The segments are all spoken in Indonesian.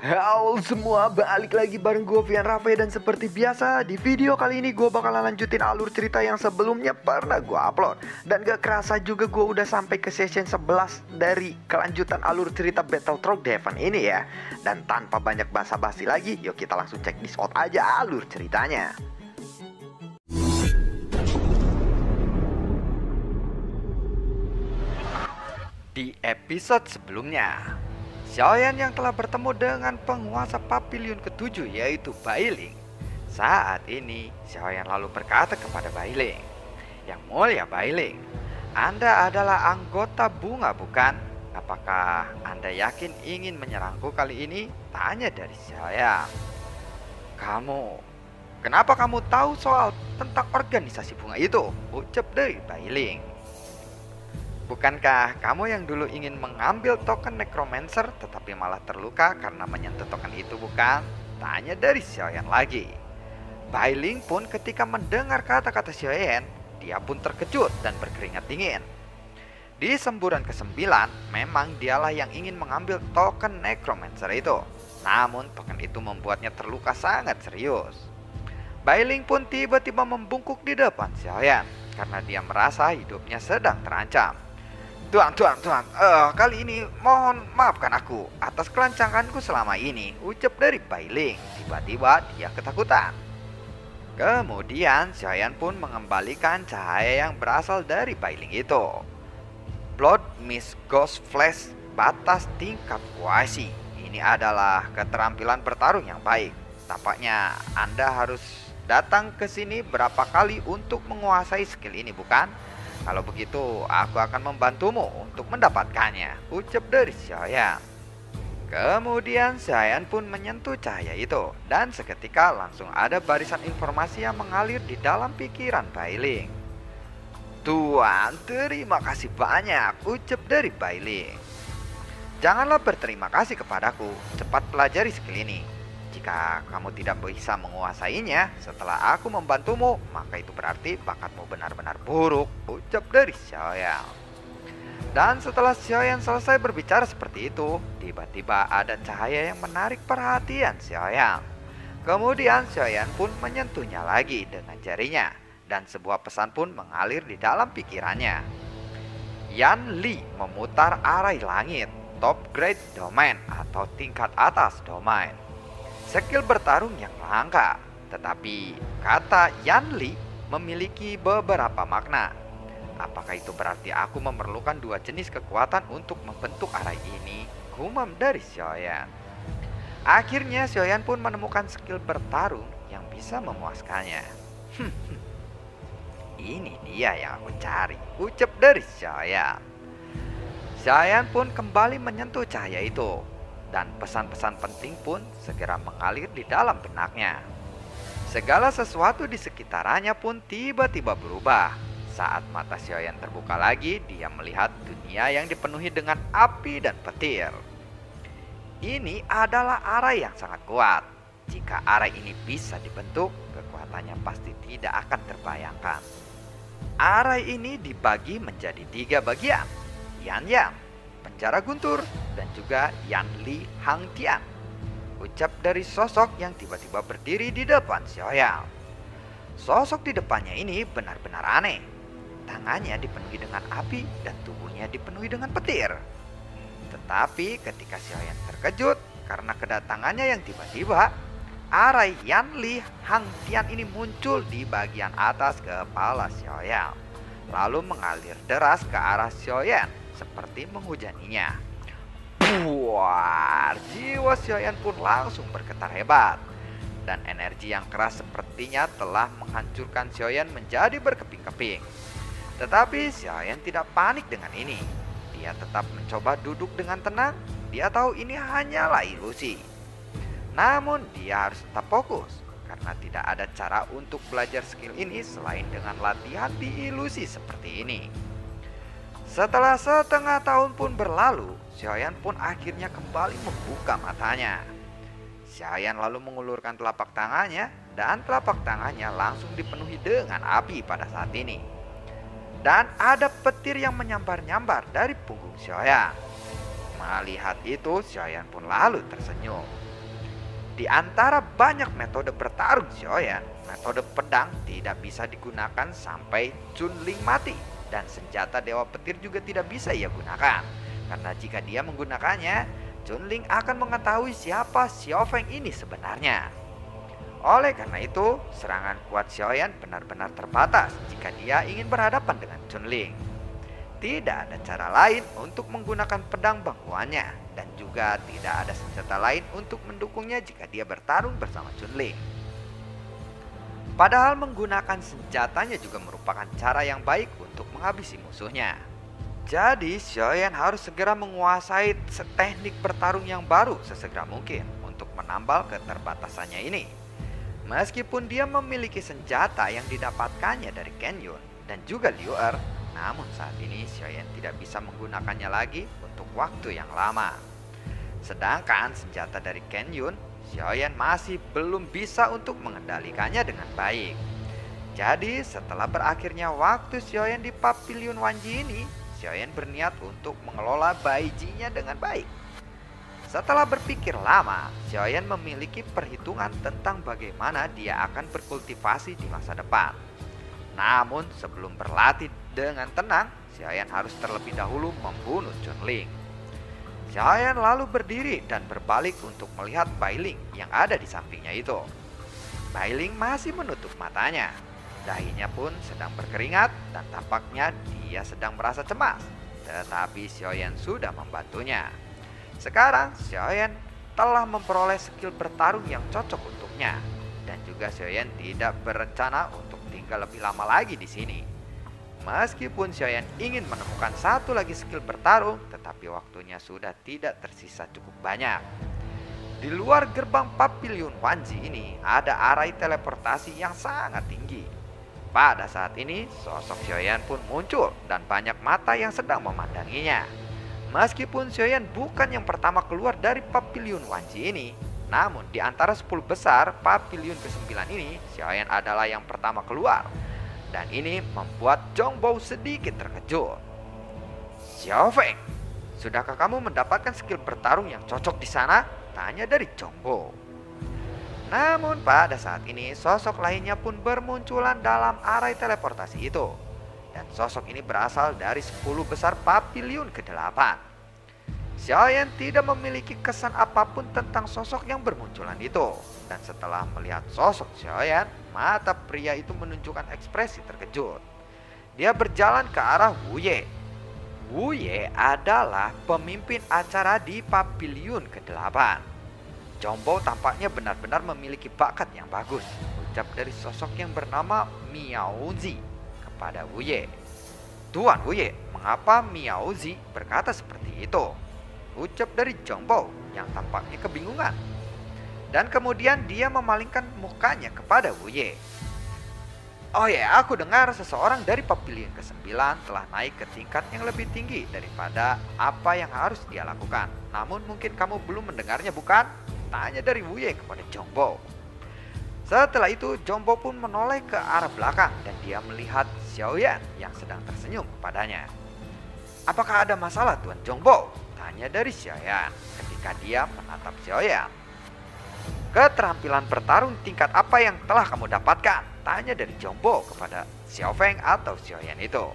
Halo semua, balik lagi bareng gue Vian Rafe. Dan seperti biasa di video kali ini gue bakalan lanjutin alur cerita yang sebelumnya pernah gue upload. Dan gak kerasa juga gue udah sampai ke session 11 dari kelanjutan alur cerita Battle Truck Devon ini ya. Dan tanpa banyak basa-basi lagi, yuk kita langsung cek this out aja alur ceritanya. Di episode sebelumnya, Xiaoyan yang telah bertemu dengan penguasa Papilion ke-7 yaitu Bailing. Saat ini Xiaoyan lalu berkata kepada Bailing, "Yang mulia Bailing, Anda adalah anggota bunga bukan? Apakah Anda yakin ingin menyerangku kali ini?" Tanya dari Xiaoyan. Kenapa kamu tahu soal tentang organisasi bunga itu?" Ucap dari Bailing. "Bukankah kamu yang dulu ingin mengambil token Necromancer tetapi malah terluka karena menyentuh token itu bukan?" Tanya dari Xiaoyan lagi. Bailing pun ketika mendengar kata-kata Xiaoyan, dia pun terkejut dan berkeringat dingin. Di semburan ke-9, memang dialah yang ingin mengambil token Necromancer itu. Namun token itu membuatnya terluka sangat serius. Bailing pun tiba-tiba membungkuk di depan Xiaoyan karena dia merasa hidupnya sedang terancam. Tuan, kali ini mohon maafkan aku atas kelancanganku selama ini," ucap dari Bailing. Tiba-tiba dia ketakutan. Kemudian Xiaoyan pun mengembalikan cahaya yang berasal dari Bailing itu. Blood Mist Ghost Flash batas tingkat kuasi. Ini adalah keterampilan bertarung yang baik. Tampaknya Anda harus datang ke sini berapa kali untuk menguasai skill ini bukan? Kalau begitu, aku akan membantumu untuk mendapatkannya, ucap dari Xiaoyan. Kemudian Xiaoyan pun menyentuh cahaya itu, dan seketika langsung ada barisan informasi yang mengalir di dalam pikiran Bailing. "Tuan, terima kasih banyak," ucap dari Bailing. "Janganlah berterima kasih kepadaku, cepat pelajari skill ini. Jika kamu tidak bisa menguasainya setelah aku membantumu, maka itu berarti bakatmu benar-benar buruk," ucap dari Xiaoyan. Dan setelah Xiaoyan selesai berbicara seperti itu, tiba-tiba ada cahaya yang menarik perhatian Xiaoyan. Kemudian Xiaoyan pun menyentuhnya lagi dengan jarinya, dan sebuah pesan pun mengalir di dalam pikirannya. "Yan Li memutar arai langit, top grade domain atau tingkat atas domain. Skill bertarung yang langka, tetapi kata Yan Li memiliki beberapa makna. Apakah itu berarti aku memerlukan dua jenis kekuatan untuk membentuk arai ini?" Gumam dari Xiaoyan. Akhirnya Xiaoyan pun menemukan skill bertarung yang bisa memuaskannya. "Ini dia yang aku cari," ucap dari Xiaoyan. Xiaoyan pun kembali menyentuh cahaya itu, dan pesan-pesan penting pun segera mengalir di dalam benaknya. Segala sesuatu di sekitarnya pun tiba-tiba berubah. Saat mata Xiaoyan terbuka lagi, dia melihat dunia yang dipenuhi dengan api dan petir. Ini adalah arai yang sangat kuat. Jika arai ini bisa dibentuk, kekuatannya pasti tidak akan terbayangkan. Arai ini dibagi menjadi 3 bagian: Yan-Yang, penjara guntur, dan juga Yan Li Hang Tian, ucap dari sosok yang tiba-tiba berdiri di depan Xiaoyan. Sosok di depannya ini benar-benar aneh. Tangannya dipenuhi dengan api dan tubuhnya dipenuhi dengan petir. Tetapi ketika Xiaoyan terkejut karena kedatangannya yang tiba-tiba, arai Yan Li Hang Tian ini muncul di bagian atas kepala Xiaoyan, lalu mengalir deras ke arah Xiaoyan seperti menghujaninya. Buar, jiwa Xiaoyan pun langsung bergetar hebat, dan energi yang keras sepertinya telah menghancurkan Xiaoyan menjadi berkeping-keping. Tetapi Xiaoyan tidak panik dengan ini. Dia tetap mencoba duduk dengan tenang. Dia tahu ini hanyalah ilusi. Namun dia harus tetap fokus, karena tidak ada cara untuk belajar skill ini selain dengan latihan di ilusi seperti ini. Setelah setengah tahun pun berlalu, Xiaoyan pun akhirnya kembali membuka matanya. Xiaoyan lalu mengulurkan telapak tangannya, dan telapak tangannya langsung dipenuhi dengan api pada saat ini. Dan ada petir yang menyambar-nyambar dari punggung Xiaoyan. Melihat itu, Xiaoyan pun lalu tersenyum. Di antara banyak metode bertarung Xiaoyan, metode pedang tidak bisa digunakan sampai Chunling mati. Dan senjata Dewa Petir juga tidak bisa ia gunakan. Karena jika dia menggunakannya, Chunling akan mengetahui siapa Xiaofeng ini sebenarnya. Oleh karena itu, serangan kuat Xiaoyan benar-benar terbatas jika dia ingin berhadapan dengan Chunling. Tidak ada cara lain untuk menggunakan pedang bangkuannya, dan juga tidak ada senjata lain untuk mendukungnya jika dia bertarung bersama Chunling. Padahal menggunakan senjatanya juga merupakan cara yang baik untuk menghabisi musuhnya. Jadi Xiaoyan harus segera menguasai teknik bertarung yang baru sesegera mungkin untuk menambal keterbatasannya ini. Meskipun dia memiliki senjata yang didapatkannya dari Ken Yun dan juga Liu Er, namun saat ini Xiaoyan tidak bisa menggunakannya lagi untuk waktu yang lama. Sedangkan senjata dari Ken Yun, Xiaoyan masih belum bisa untuk mengendalikannya dengan baik. Jadi setelah berakhirnya waktu Xiaoyan di Pavilion Wanji ini, Xiaoyan berniat untuk mengelola Baiji-nya dengan baik. Setelah berpikir lama, Xiaoyan memiliki perhitungan tentang bagaimana dia akan berkultivasi di masa depan. Namun sebelum berlatih dengan tenang, Xiaoyan harus terlebih dahulu membunuh Chunling. Xiaoyan lalu berdiri dan berbalik untuk melihat Bailing yang ada di sampingnya itu. Bailing masih menutup matanya. Dahinya pun sedang berkeringat dan tampaknya dia sedang merasa cemas. Tetapi Xiaoyan sudah membantunya. Sekarang Xiaoyan telah memperoleh skill bertarung yang cocok untuknya. Dan juga Xiaoyan tidak berencana untuk tinggal lebih lama lagi di sini. Meskipun Xiaoyan ingin menemukan satu lagi skill bertarung, tetapi waktunya sudah tidak tersisa cukup banyak. Di luar gerbang Pavilion Wanji ini ada arai teleportasi yang sangat tinggi. Pada saat ini, sosok Xiaoyan pun muncul dan banyak mata yang sedang memandanginya. Meskipun Xiaoyan bukan yang pertama keluar dari Pavilion Wanji ini, namun di antara 10 besar Pavilion ke-9 ini, Xiaoyan adalah yang pertama keluar. Dan ini membuat Zhongbao sedikit terkejut. Xiaofeng, sudahkah kamu mendapatkan skill bertarung yang cocok di sana? Tanya dari Zhongbao. Namun pada saat ini sosok lainnya pun bermunculan dalam arai teleportasi itu. Dan sosok ini berasal dari 10 besar Pavilion ke-8. Xiaoyan tidak memiliki kesan apapun tentang sosok yang bermunculan itu. Dan setelah melihat sosok Xiaoyan, mata pria itu menunjukkan ekspresi terkejut. Dia berjalan ke arah Wu Ye. Wu Ye adalah pemimpin acara di Pavilion ke-8. Zhongbao tampaknya benar-benar memiliki bakat yang bagus, ucap dari sosok yang bernama Miao Zi kepada Wu Ye. Tuan Wu Ye, mengapa Miao Zi berkata seperti itu? Ucap dari Zhongbao yang tampaknya kebingungan. Dan kemudian dia memalingkan mukanya kepada Wu Ye. Oh ya, aku dengar seseorang dari Pavilion ke-9 telah naik ke tingkat yang lebih tinggi daripada apa yang harus dia lakukan. Namun mungkin kamu belum mendengarnya, bukan? Tanya dari Wu Ye kepada Zhongbao. Setelah itu Zhongbao pun menoleh ke arah belakang dan dia melihat Xiaoyan yang sedang tersenyum kepadanya. Apakah ada masalah Tuan Zhongbao? Tanya dari Xiaoyan ketika dia menatap Xiaoyan. Keterampilan bertarung tingkat apa yang telah kamu dapatkan? Tanya dari Zhongbao kepada Xiaofeng atau Xiaoyan itu.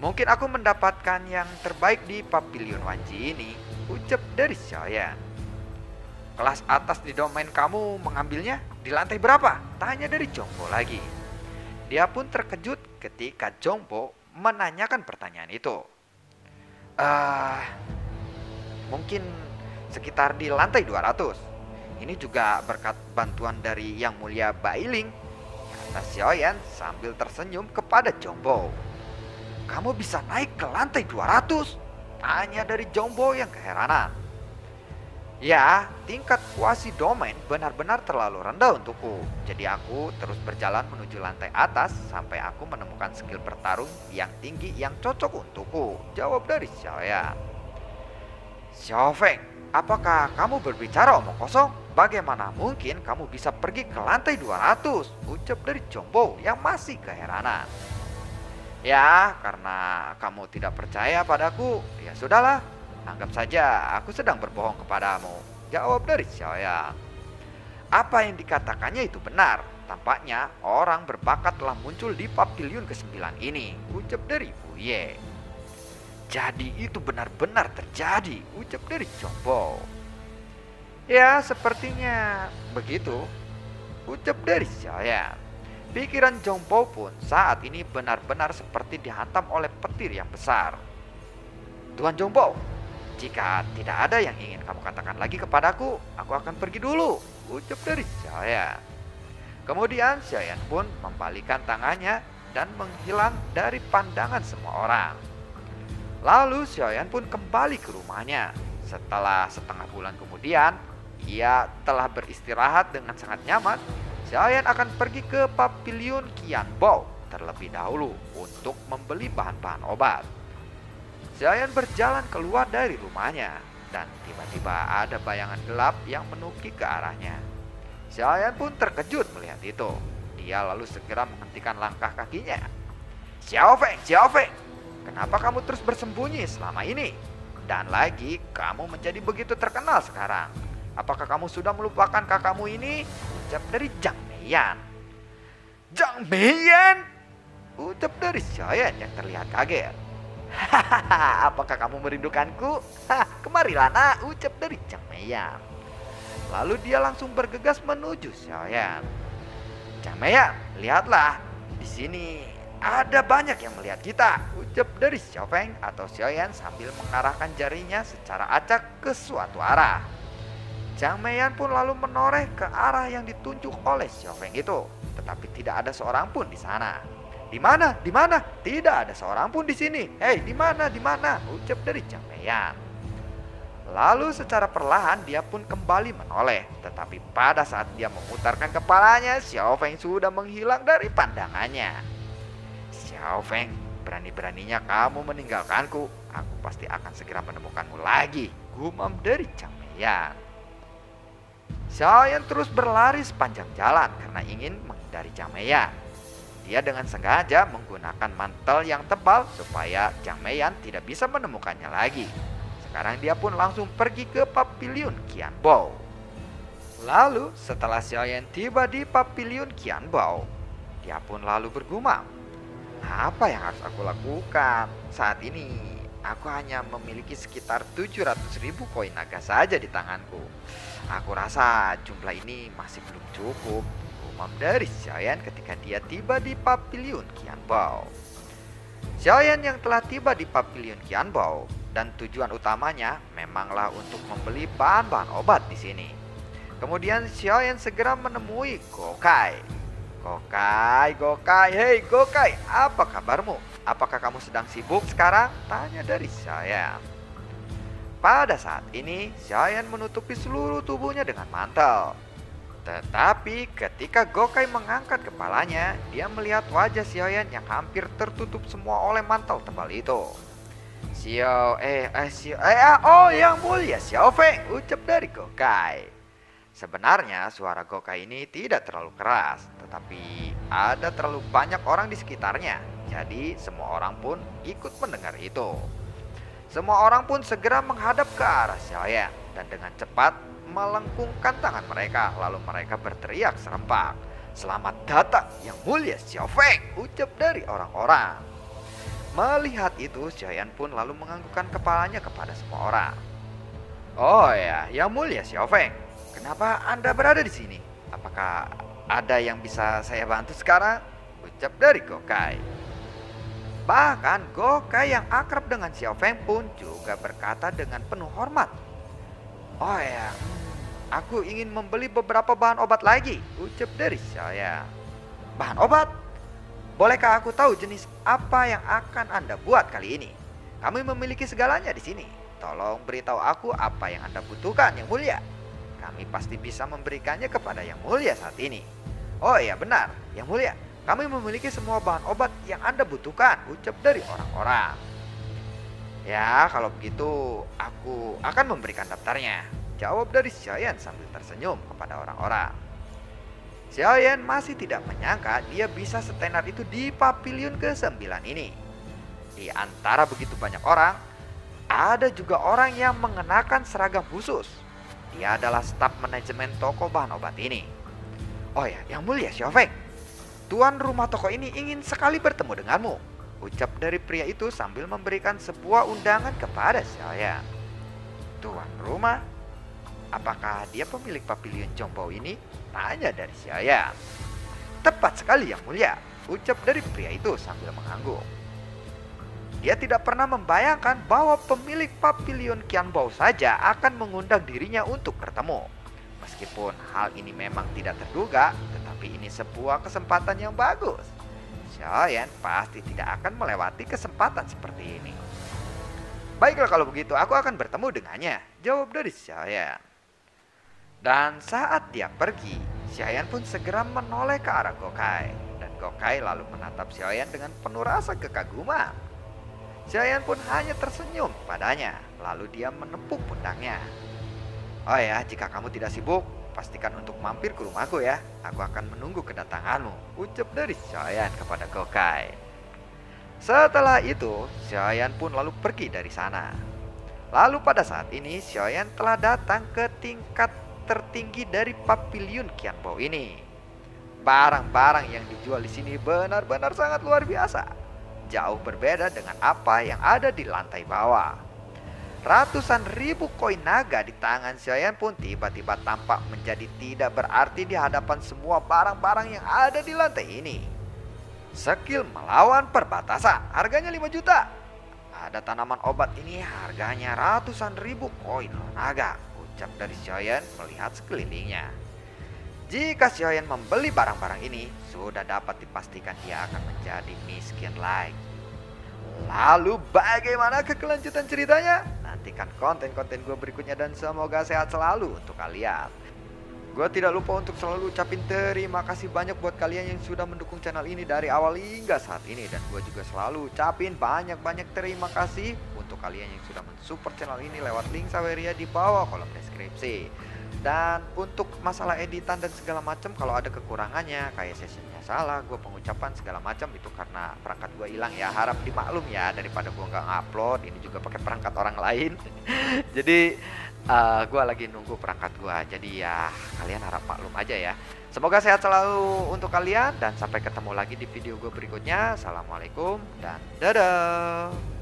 Mungkin aku mendapatkan yang terbaik di Pavilion Wanji ini, ucap dari Xiaoyan. Kelas atas di domain kamu mengambilnya di lantai berapa? Tanya dari Zhongbao lagi. Dia pun terkejut ketika Zhongbao menanyakan pertanyaan itu. Mungkin sekitar di lantai 200. Ini juga berkat bantuan dari Yang Mulia Bailing, kata Xiaoyan sambil tersenyum kepada Zhongbao. Kamu bisa naik ke lantai 200? Tanya dari Zhongbao yang keheranan. Ya, tingkat kuasi domain benar-benar terlalu rendah untukku. Jadi aku terus berjalan menuju lantai atas sampai aku menemukan skill bertarung yang tinggi yang cocok untukku, jawab dari Xiaoyan. Xiaofeng, apakah kamu berbicara omong kosong? Bagaimana mungkin kamu bisa pergi ke lantai 200? Ucap dari Zhongbao yang masih keheranan. Ya, karena kamu tidak percaya padaku, ya sudahlah. Anggap saja aku sedang berbohong kepadamu, jawab dari Xiaoyan. Apa yang dikatakannya itu benar. Tampaknya orang berbakat telah muncul di pavilion ke-9 ini, ucap dari Buye. Jadi itu benar-benar terjadi, ucap dari Jongbo. Ya, sepertinya begitu, ucap dari Xiaoyan. Pikiran Jongbo pun saat ini benar-benar seperti dihantam oleh petir yang besar. Tuan Jongbo, jika tidak ada yang ingin kamu katakan lagi kepadaku, aku akan pergi dulu, ucap dari Xiaoyan. Kemudian Xiaoyan pun membalikan tangannya dan menghilang dari pandangan semua orang. Lalu Xiaoyan pun kembali ke rumahnya. Setelah setengah bulan kemudian, ia telah beristirahat dengan sangat nyaman. Xiaoyan akan pergi ke pavilion Qianbao terlebih dahulu untuk membeli bahan-bahan obat. Xiaoyan berjalan keluar dari rumahnya dan tiba-tiba ada bayangan gelap yang menukik ke arahnya. Xiaoyan pun terkejut melihat itu. Dia lalu segera menghentikan langkah kakinya. Xiaofeng, Xiaofeng, kenapa kamu terus bersembunyi selama ini? Dan lagi kamu menjadi begitu terkenal sekarang. Apakah kamu sudah melupakan kakakmu ini? Ucap dari Zhang Meiyan. Zhang Meiyan? Ucap dari Xiaoyan yang terlihat kaget. Hahaha, apakah kamu merindukanku? Kemarilah nak, ucap dari Zhang Meiyan. Lalu dia langsung bergegas menuju Xiaoyan. Zhang Meiyan, lihatlah, di sini ada banyak yang melihat kita, ucap dari Xiaofeng atau Xiaoyan sambil mengarahkan jarinya secara acak ke suatu arah. Zhang Meiyan pun lalu menoreh ke arah yang ditunjuk oleh Xiaofeng itu, tetapi tidak ada seorang pun di sana. Di mana? Di mana? Tidak ada seorang pun di sini. Hei, di mana? Di mana? Ucap dari Zhang Meiyan. Lalu secara perlahan dia pun kembali menoleh, tetapi pada saat dia memutarkan kepalanya, Xiaofeng sudah menghilang dari pandangannya. Xiaofeng, berani-beraninya kamu meninggalkanku. Aku pasti akan segera menemukanmu lagi, gumam dari Zhang Meiyan. Xiaoyan terus berlari sepanjang jalan karena ingin menghindari Zhang Meiyan. Dia dengan sengaja menggunakan mantel yang tebal supaya Zhang Meiyan tidak bisa menemukannya lagi. Sekarang dia pun langsung pergi ke pavilion Qianbao. Lalu setelah Xiaoyan tiba di pavilion Qianbao, dia pun lalu bergumam. Apa yang harus aku lakukan? Saat ini aku hanya memiliki sekitar 700.000 koin naga saja di tanganku. Aku rasa jumlah ini masih belum cukup, gumam dari Xiaoyan ketika dia tiba di pavilion Qianbao. Xiaoyan yang telah tiba di pavilion Qianbao dan tujuan utamanya memanglah untuk membeli bahan-bahan obat di sini. Kemudian Xiaoyan segera menemui Gokai. Gokai, hei Gokai, apa kabarmu? Apakah kamu sedang sibuk sekarang? Tanya dari Xiaoyan. Pada saat ini, Xiaoyan menutupi seluruh tubuhnya dengan mantel. Tetapi ketika Gokai mengangkat kepalanya, dia melihat wajah Xiaoyan yang hampir tertutup semua oleh mantel tebal itu. Oh yang mulia Xiaofeng, ucap dari Gokai. Sebenarnya suara Gokai ini tidak terlalu keras, tetapi ada terlalu banyak orang di sekitarnya. Jadi semua orang pun ikut mendengar itu. Semua orang pun segera menghadap ke arah Xiaoyan dan dengan cepat melengkungkan tangan mereka. Lalu mereka berteriak serempak. Selamat datang yang mulia Xiaofeng, ucap dari orang-orang. Melihat itu, Xiaoyan pun lalu menganggukkan kepalanya kepada semua orang. Oh ya, yang mulia Xiaofeng, kenapa Anda berada di sini? Apakah ada yang bisa saya bantu sekarang? Ucap dari Gokai. Bahkan Gokai yang akrab dengan Xiaofeng pun juga berkata dengan penuh hormat. Oh ya, aku ingin membeli beberapa bahan obat lagi, ucap dari Xiaoyan. Bahan obat? Bolehkah aku tahu jenis apa yang akan Anda buat kali ini? Kami memiliki segalanya di sini. Tolong beritahu aku apa yang Anda butuhkan, yang mulia. Kami pasti bisa memberikannya kepada yang mulia saat ini. Oh iya benar, yang mulia. Kami memiliki semua bahan obat yang Anda butuhkan, ucap dari orang-orang. Ya, kalau begitu aku akan memberikan daftarnya, jawab dari Xiaoyan sambil tersenyum kepada orang-orang. Xiaoyan masih tidak menyangka dia bisa setenar itu di pavilion ke-9 ini. Di antara begitu banyak orang, ada juga orang yang mengenakan seragam khusus. dia adalah staf manajemen toko bahan obat ini. Oh ya, yang mulia Xiaofeng, tuan rumah toko ini ingin sekali bertemu denganmu, ucap dari pria itu sambil memberikan sebuah undangan kepada Xiaoyan. Tuan rumah? Apakah dia pemilik pavilion Zhongbao ini? Tanya dari Xiaoyan. Tepat sekali yang mulia, ucap dari pria itu sambil mengangguk. Dia tidak pernah membayangkan bahwa pemilik pavilion Qianbao saja akan mengundang dirinya untuk bertemu. Meskipun hal ini memang tidak terduga, tetapi ini sebuah kesempatan yang bagus. Xiaoyan pasti tidak akan melewati kesempatan seperti ini. Baiklah kalau begitu, aku akan bertemu dengannya, jawab dari Xiaoyan. Dan saat dia pergi, Xiaoyan pun segera menoleh ke arah Goukai. Dan Goukai lalu menatap Xiaoyan dengan penuh rasa kekaguman. Xiaoyan pun hanya tersenyum padanya, lalu dia menepuk pundaknya. Oh ya, jika kamu tidak sibuk, pastikan untuk mampir ke rumahku ya. Aku akan menunggu kedatanganmu, ucap dari Xiaoyan kepada Goukai. Setelah itu, Xiaoyan pun lalu pergi dari sana. Lalu pada saat ini, Xiaoyan telah datang ke tingkat tertinggi dari pavilion Qianbao ini. Barang-barang yang dijual di sini benar-benar sangat luar biasa. Jauh berbeda dengan apa yang ada di lantai bawah. Ratusan ribu koin naga di tangan Xiaoyan pun tiba-tiba tampak menjadi tidak berarti di hadapan semua barang-barang yang ada di lantai ini. Skill melawan perbatasan, harganya 5 juta. Ada tanaman obat ini harganya ratusan ribu koin naga, ucap dari Xiaoyan melihat sekelilingnya. Jika Xiaoyan membeli barang-barang ini, sudah dapat dipastikan dia akan menjadi miskin lagi. Lalu bagaimana kelanjutan ceritanya? Nantikan konten-konten gue berikutnya dan semoga sehat selalu untuk kalian. Gue tidak lupa untuk selalu ucapin terima kasih banyak buat kalian yang sudah mendukung channel ini dari awal hingga saat ini. Dan gue juga selalu ucapin banyak-banyak terima kasih untuk kalian yang sudah mensupport channel ini lewat link Saweria di bawah kolom deskripsi. Dan untuk masalah editan dan segala macam, kalau ada kekurangannya kayak sesinya salah, gue pengucapan segala macam itu karena perangkat gue hilang ya, harap dimaklum ya, daripada gue nggak ngupload ini juga pakai perangkat orang lain. Jadi gue lagi nunggu perangkat gue, jadi ya kalian harap maklum aja ya. Semoga sehat selalu untuk kalian dan sampai ketemu lagi di video gue berikutnya. Assalamualaikum dan dadah.